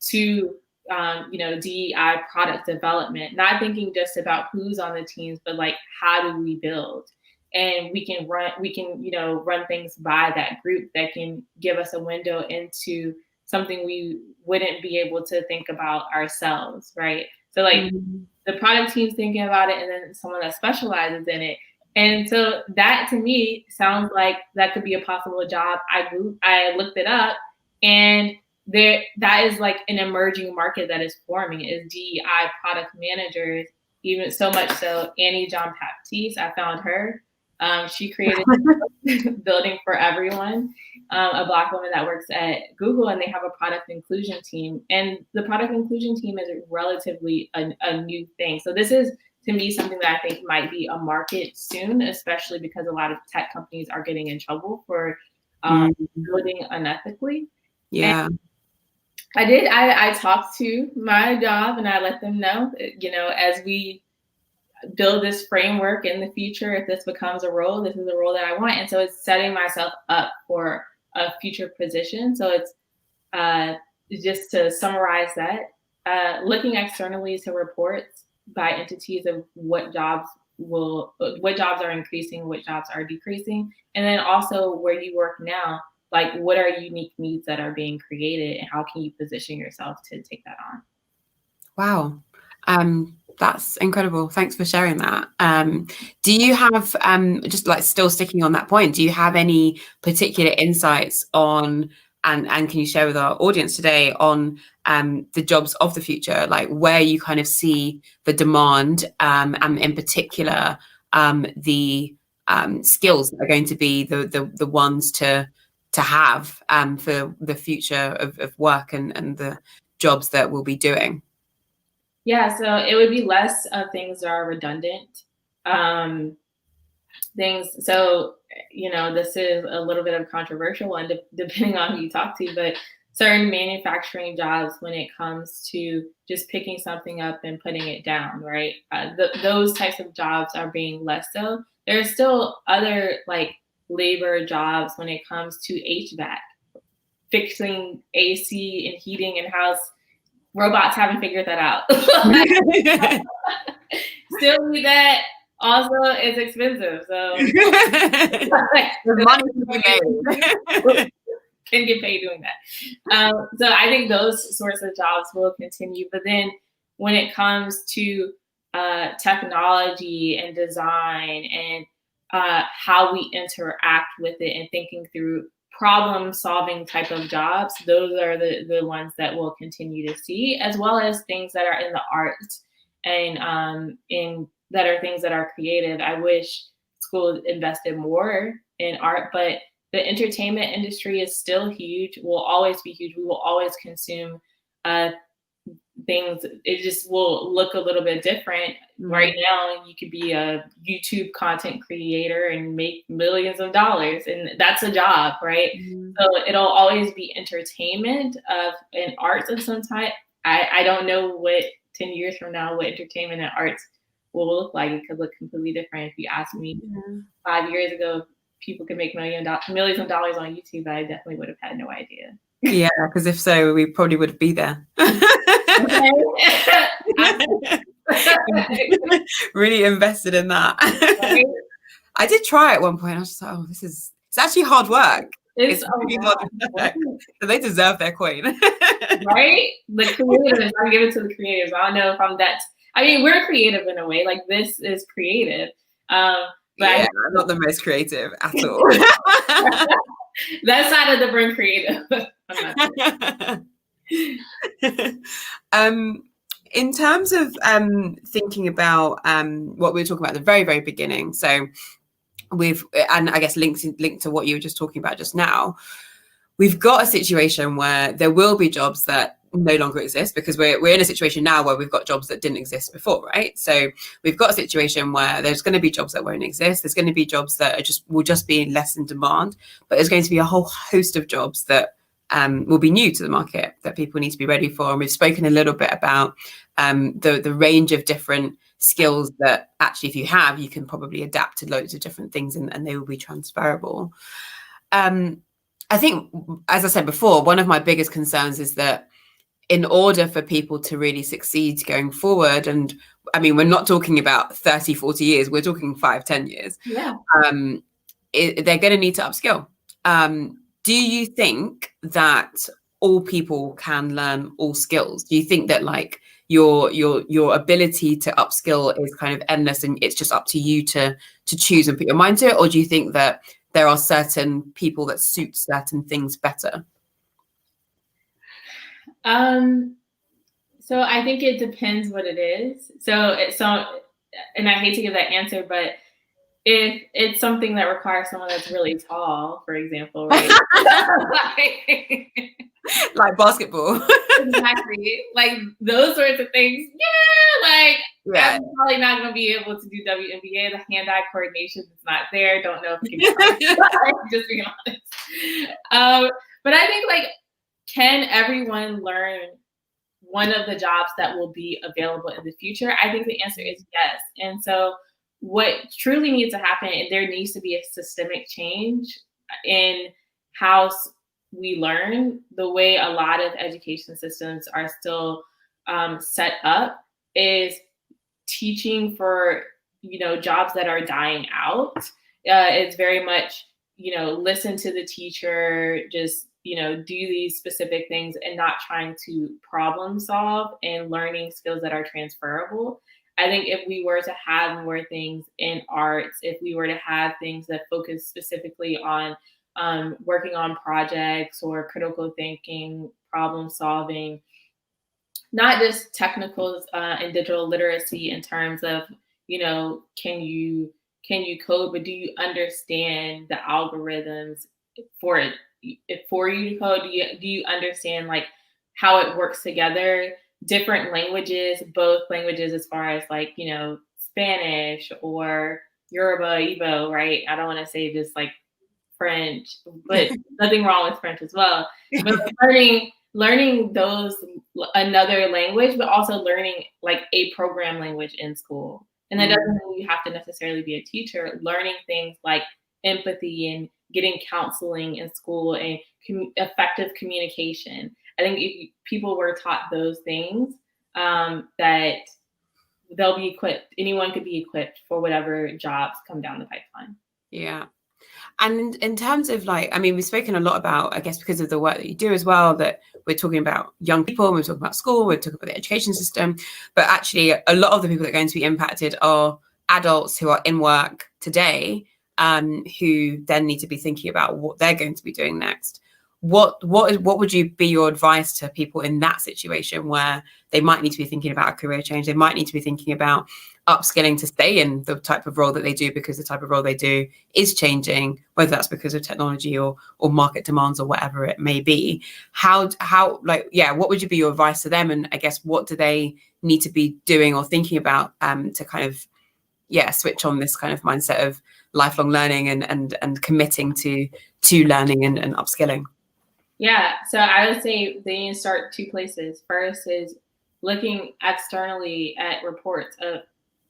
to DEI product development, not thinking just about who's on the teams, but like, how do we build? And we can run things by that group that can give us a window into something we wouldn't be able to think about ourselves, right? So like the product team's thinking about it, and then someone that specializes in it. And so that to me sounds like that could be a possible job. I looked it up, and that is like an emerging market that is forming, is DEI product managers. Even so much so, Annie John Baptiste, I found her. She created Building for Everyone, a Black woman that works at Google, and they have a product inclusion team. And the product inclusion team is relatively a new thing. So this is, to me, something that I think might be a market soon, especially because a lot of tech companies are getting in trouble for building unethically. Yeah. And I talked to my job and I let them know, as we build this framework in the future, if this becomes a role, this is the role that I want. And so it's setting myself up for a future position. So it's just to summarize that, looking externally to reports by entities of what jobs are increasing, what jobs are decreasing. And then also where you work now, like what are unique needs that are being created and how can you position yourself to take that on? Wow. That's incredible. Thanks for sharing that. Do you have, just like still sticking on that point, do you have any particular insights on, and can you share with our audience today on the jobs of the future, like where you kind of see the demand, and in particular, the skills that are going to be the ones to have for the future of work and the jobs that we'll be doing? Yeah, so it would be less of things that are redundant. things. So, this is a little bit of a controversial one, depending on who you talk to, but certain manufacturing jobs, when it comes to just picking something up and putting it down, right? Those types of jobs are being less so. There's still other like labor jobs when it comes to HVAC, fixing AC and heating in house. Robots haven't figured that out. Still need that. Also, it's expensive, so the money can be made. Can get paid doing that. So I think those sorts of jobs will continue. But then when it comes to technology and design and how we interact with it and thinking through problem-solving type of jobs, those are the ones that we'll continue to see, as well as things that are in the arts and in that are things that are creative. I wish schools invested more in art, but the entertainment industry is still huge, will always be huge. We will always consume things. It just will look a little bit different. Mm-hmm. Right now, you could be a YouTube content creator and make millions of dollars, and that's a job, right? Mm-hmm. So it'll always be entertainment and arts of some type. I don't know what 10 years from now, what entertainment and arts will look like. It could look completely different. If you asked me 5 years ago, people can make millions of dollars on YouTube, I definitely would have had no idea. Yeah, because if so, we probably would be there. Really invested in that. Right? I did try at one point. I was just like, oh, it's actually hard work. It's really hard work. So they deserve their coin. Right? The creatives, I give it to the creatives. I don't know if I'm that. I mean, we're creative in a way. Like, this is creative. But yeah, I'm not the most creative at all. That side of the brain creative. In terms of thinking about what we were talking about at the very, very beginning, so and I guess linked to what you were just talking about just now, we've got a situation where there will be jobs that no longer exist, because we're in a situation now where we've got jobs that didn't exist before, right? So we've got a situation where there's going to be jobs that won't exist. There's going to be jobs that will just be less in demand, but there's going to be a whole host of jobs that will be new to the market that people need to be ready for. And we've spoken a little bit about the range of different skills that actually, if you can probably adapt to loads of different things, and they will be transferable. I think, as I said before, one of my biggest concerns is that in order for people to really succeed going forward, and I mean, we're not talking about 30, 40 years, we're talking 5, 10 years. Yeah. They're going to need to upskill. Do you think that all people can learn all skills? Do you think that like your ability to upskill is kind of endless and it's just up to you to choose and put your mind to it? Or do you think that there are certain people that suit certain things better? So I think it depends what it is. And I hate to give that answer, but if it's something that requires someone that's really tall, for example, right? Like basketball. Exactly. Like those sorts of things. Yeah, I'm probably not going to be able to do WNBA. The hand-eye coordination is not there. Don't know if we can just being honest. But I think can everyone learn one of the jobs that will be available in the future? I think the answer is yes. And so what truly needs to happen, and there needs to be a systemic change in how we learn. The way a lot of education systems are still set up is teaching for, jobs that are dying out. It's very much, listen to the teacher, just, do these specific things and not trying to problem solve and learning skills that are transferable. I think if we were to have more things in arts, if we were to have things that focus specifically on working on projects or critical thinking, problem solving, not just technicals and digital literacy in terms of, can you code, but do you understand the algorithms for you to code? Do you understand how it works together? Different languages, both languages as far as Spanish or Yoruba, Igbo, right? I don't want to say just like French, but nothing wrong with French as well. But learning those another language, but also learning like a program language in school. And that doesn't mean you have to necessarily be a teacher. Learning things like empathy and getting counseling in school and effective communication. I think if people were taught those things, that they'll be equipped. Anyone could be equipped for whatever jobs come down the pipeline. Yeah. And in terms of like, I mean, we've spoken a lot about, I guess, because of the work that you do as well, that we're talking about young people, we're talking about school, we're talking about the education system, but actually a lot of the people that are going to be impacted are adults who are in work today, who then need to be thinking about what they're going to be doing next. What would you be your advice to people in that situation where they might need to be thinking about a career change? They might need to be thinking about upskilling to stay in the type of role that they do, because the type of role they do is changing, whether that's because of technology or market demands or whatever it may be. How what would you be your advice to them? And I guess what do they need to be doing or thinking about to kind of switch on this kind of mindset of lifelong learning and committing to learning and upskilling? Yeah, so I would say they need to start two places. First is looking externally at reports of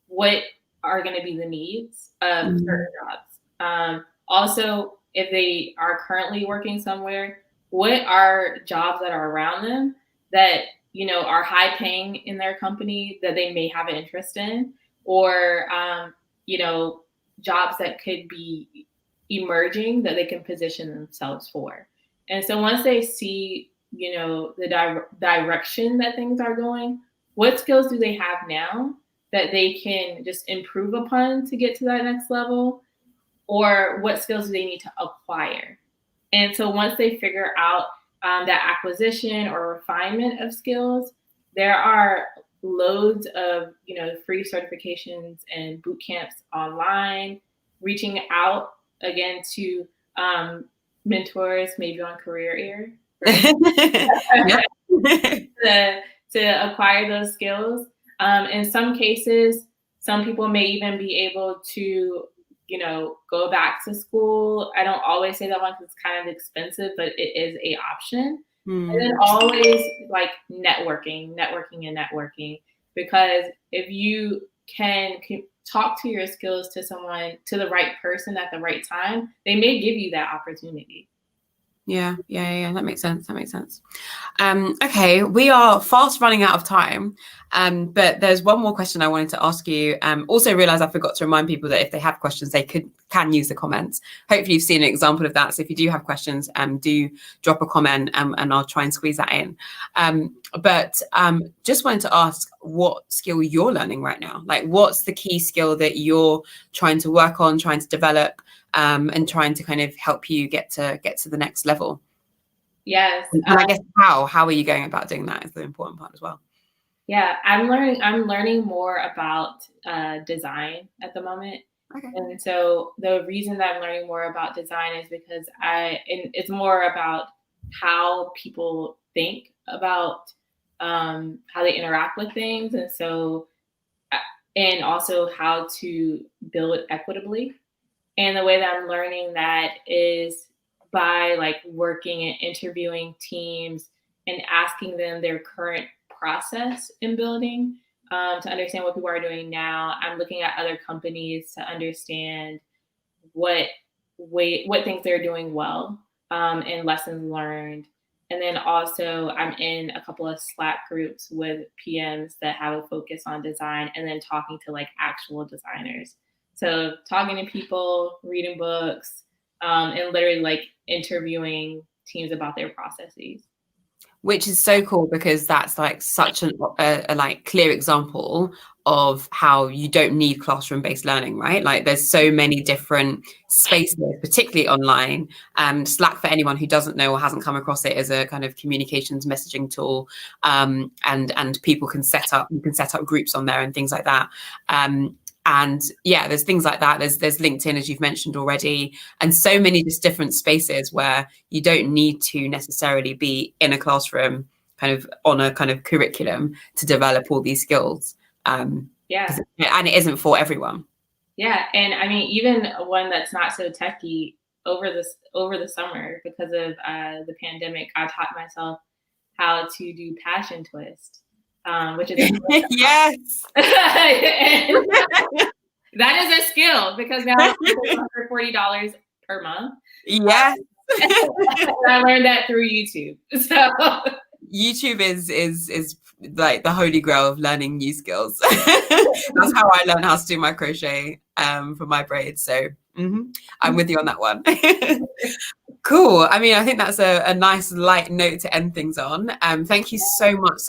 what are going to be the needs of certain jobs. Also, if they are currently working somewhere, what are jobs that are around them that, you know, are high paying in their company that they may have an interest in, or, you know, jobs that could be emerging that they can position themselves for. And so once they see, you know, the direction that things are going, what skills do they have now that they can just improve upon to get to that next level? Or what skills do they need to acquire? And so once they figure out that acquisition or refinement of skills, there are loads of, you know, free certifications and boot camps online, reaching out again to mentors, maybe on Career Air, right? to acquire those skills. In some cases, some people may even be able to, you know, go back to school. I don't always say that one because it's kind of expensive, but it is an option. And then always like networking, because if you can talk to your skills to someone, to the right person at the right time, they may give you that opportunity. Yeah. That makes sense. Okay, we are fast running out of time, but there's one more question I wanted to ask you. Also realized I forgot to remind people that if they have questions, they can use the comments. Hopefully you've seen an example of that. So if you do have questions, do drop a comment and I'll try and squeeze that in. But just wanted to ask what skill you're learning right now. Like, what's the key skill that you're trying to work on, trying to develop, and trying to kind of help you get to the next level? Yes. And I guess how are you going about doing that is the important part as well. Yeah, I'm learning more about design at the moment. Okay. And so the reason that I'm learning more about design is because it's more about how people think about how they interact with things. And so, and also how to build equitably. And the way that I'm learning that is by like working and interviewing teams and asking them their current process in building to understand what people are doing now. I'm looking at other companies to understand what things they're doing well and lessons learned. And then also I'm in a couple of Slack groups with PMs that have a focus on design, and then talking to like actual designers. So talking to people, reading books, and literally like interviewing teams about their processes. Which is so cool, because that's like such a like clear example of how you don't need classroom-based learning, right? Like there's so many different spaces, particularly online. Slack, for anyone who doesn't know or hasn't come across it, is a kind of communications messaging tool, and people can set up groups on there and things like that. And yeah, there's things like that. There's LinkedIn, as you've mentioned already, and so many just different spaces where you don't need to necessarily be in a classroom kind of on a kind of curriculum to develop all these skills. And it isn't for everyone. Yeah, and I mean, even one that's not so techy, over the summer, because of the pandemic, I taught myself how to do passion twist, which is a Yes. and that is a skill, because now I'm $140 per month. Yes. I learned that through YouTube. So YouTube is like the holy grail of learning new skills. That's how I learned how to do my crochet for my braids. So I'm with you on that one. Cool. I mean, I think that's a nice light note to end things on. Thank you so much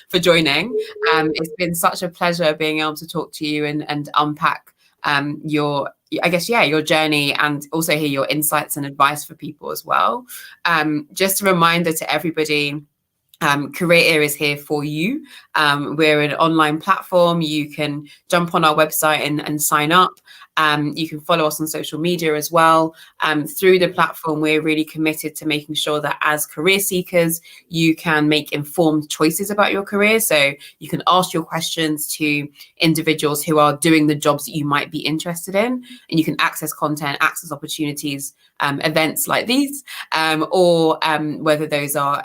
for joining. It's been such a pleasure being able to talk to you and unpack your, I guess, your journey, and also hear your insights and advice for people as well. Just a reminder to everybody, Career is here for you. We're an online platform. You can jump on our website and sign up. You can follow us on social media as well. Through the platform, we're really committed to making sure that as career seekers, you can make informed choices about your career. So you can ask your questions to individuals who are doing the jobs that you might be interested in, and you can access content, access opportunities, events like these, or whether those are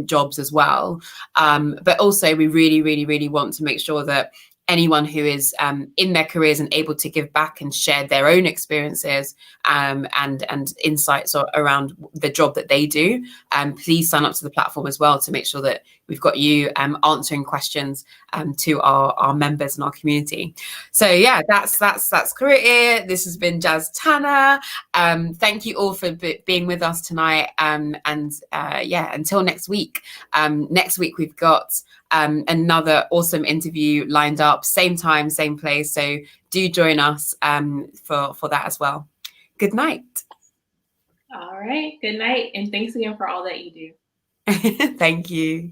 jobs as well. But also, we really want to make sure that anyone who is in their careers and able to give back and share their own experiences and insights around the job that they do, please sign up to the platform as well, to make sure that we've got you answering questions to our members and our community. So yeah, that's Career. This has been Jazz Tanner. Thank you all for being with us tonight. Until next week. Next week we've got another awesome interview lined up, same time, same place. So do join us for that as well. Good night. All right. Good night. And thanks again for all that you do. Thank you.